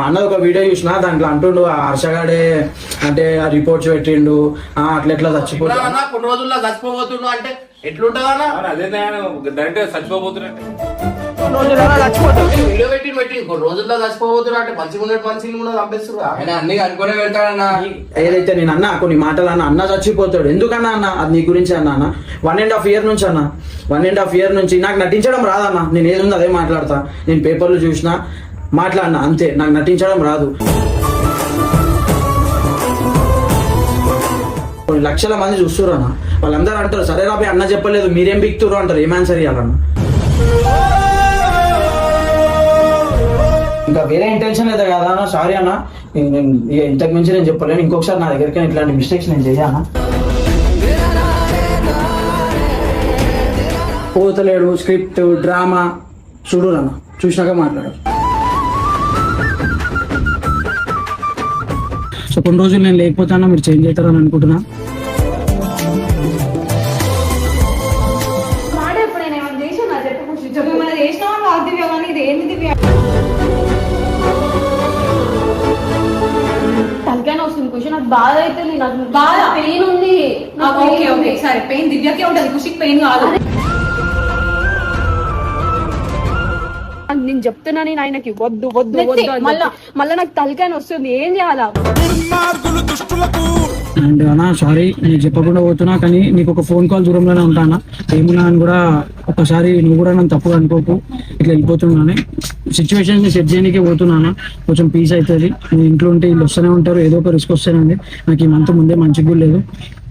అన్నది ఒక వీడియో చూసినా దాంట్లో అంటుండు ఆ హర్షగాడే అంటే ఆ రిపోర్ట్స్ పెట్టిండు అట్లా ఎట్లా చచ్చిపోతా కొన్ని రోజుల్లో చచ్చిపోబోతుండు అంటే ఎట్లుంటదన్నా అదే డైరెక్ట్ చచ్చిపోబోతున్నట్టు వీడియో పెట్టి కొన్ని రోజుల్లో చచ్చిపోబోతున్నా అంటే మంచిగా ఉన్నట్టు మనిషిని కూడా చంపేస్తున్నా ఆయన అన్ని అనుకునే వెళ్తాడన్నా. ఏదైతే నేను అన్నా కొన్ని మాటలు అన్న చచ్చిపోతాడు ఎందుకన్నా అన్న అది నీ గురించి అన్న 1.5 year నుంచి అన్న 1.5 year నుంచి నాకు నటించడం రాదన్న నేను ఏదుంది అదే మాట్లాడతా నేను పేపర్లు చూసినా మాట్లాడినా అంతే నాకు నటించడం రాదు కొన్ని లక్షల మంది చూస్తున్నారు అన్న వాళ్ళందరూ అంటారు సరే రాబోయే అన్న చెప్పలేదు మీరేం బిక్తురు అంటారు ఏం ఆన్సర్ ఇవ్వాలన్న ఇంకా వేరే ఇంటెన్షన్ అయితే కదా అన్న సారీ అన్న నేను ఇంతకు మించి నేను చెప్పలేను ఇంకొకసారి నా దగ్గరికి ఇట్లాంటి మిస్టేక్స్ నేను చేయానా పోతలేడు స్క్రిప్ట్ డ్రామా చూడు అన్న చూసినాక మాట్లాడు సో కొన్ని రోజులు నేను లేకపోతానా మీరు చేంజ్ అవుతారని అనుకుంటున్నా తలకాయ వస్తుంది ఖుషి నాకు బాధ అయితే నాకు బాగా పెయిన్ ఉంది ఓకే ఓకే సరే పెయిన్ దివ్యకే ఉంటది ఖుషికి పెయిన్ కాదు నేను చెప్తున్నా నేను ఆయనకి వద్దు వద్దు వద్దు మళ్ళా నాకు తలకాయ వస్తుంది ఏం చేయాలా అండ్ అన్నా సారీ నేను చెప్పకుండా పోతున్నా కానీ నీకు ఒక ఫోన్ కాల్ దూరంలోనే ఉంటానా ఏమున్నా అని కూడా ఒకసారి నువ్వు కూడా నన్ను తప్పుగా అనుకోకు ఇట్లా వెళ్ళిపోతున్నాను సిచ్యువేషన్ సెట్ చేయడానికే పోతున్నానా కొంచెం పీస్ అవుతుంది నేను ఇంట్లో ఉంటే వీళ్ళు వస్తూనే ఉంటారు ఏదో ఒక రిస్క్ వస్తేనండి నాకు ఈ మంత్ ముందే మంచిగా లేదు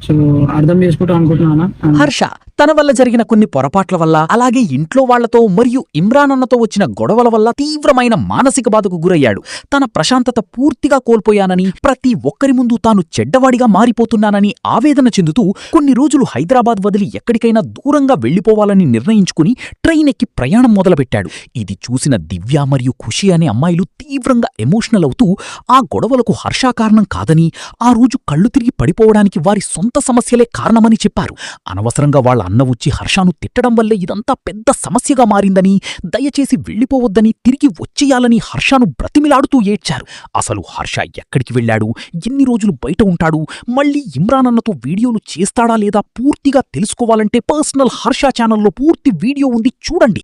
సో అర్థం చేసుకుంటా అనుకుంటున్నానా హర్ష తన వల్ల జరిగిన కొన్ని పొరపాట్ల వల్ల అలాగే ఇంట్లో వాళ్లతో మరియు ఇమ్రాన్ అన్నతో వచ్చిన గొడవల వల్ల తీవ్రమైన మానసిక బాధకు గురయ్యాడు. తన ప్రశాంతత పూర్తిగా కోల్పోయానని ప్రతి ఒక్కరి ముందు తాను చెడ్డవాడిగా మారిపోతున్నానని ఆవేదన చెందుతూ కొన్ని రోజులు హైదరాబాద్ వదిలి ఎక్కడికైనా దూరంగా వెళ్లిపోవాలని నిర్ణయించుకుని ట్రైన్ ఎక్కి ప్రయాణం మొదలుపెట్టాడు. ఇది చూసిన దివ్య మరియు ఖుషి అనే అమ్మాయిలు తీవ్రంగా ఎమోషనల్ అవుతూ ఆ గొడవలకు హర్ష కారణం కాదని ఆ రోజు కళ్ళు తిరిగి పడిపోవడానికి వారి సొంత సమస్యలే కారణమని చెప్పారు. అనవసరంగా వాళ్ళ అన్న వచ్చి హర్షను తిట్టడం వల్లే ఇదంతా పెద్ద సమస్యగా మారిందని దయచేసి వెళ్లిపోవద్దని తిరిగి వచ్చేయాలని హర్షను బ్రతిమిలాడుతూ ఏడ్చారు. అసలు హర్ష ఎక్కడికి వెళ్లాడు, ఎన్ని రోజులు బయట ఉంటాడు, మళ్లీ ఇమ్రాన్ అన్నతో వీడియోలు చేస్తాడా లేదా పూర్తిగా తెలుసుకోవాలంటే పర్సనల్ హర్ష ఛానల్లో పూర్తి వీడియో ఉంది చూడండి.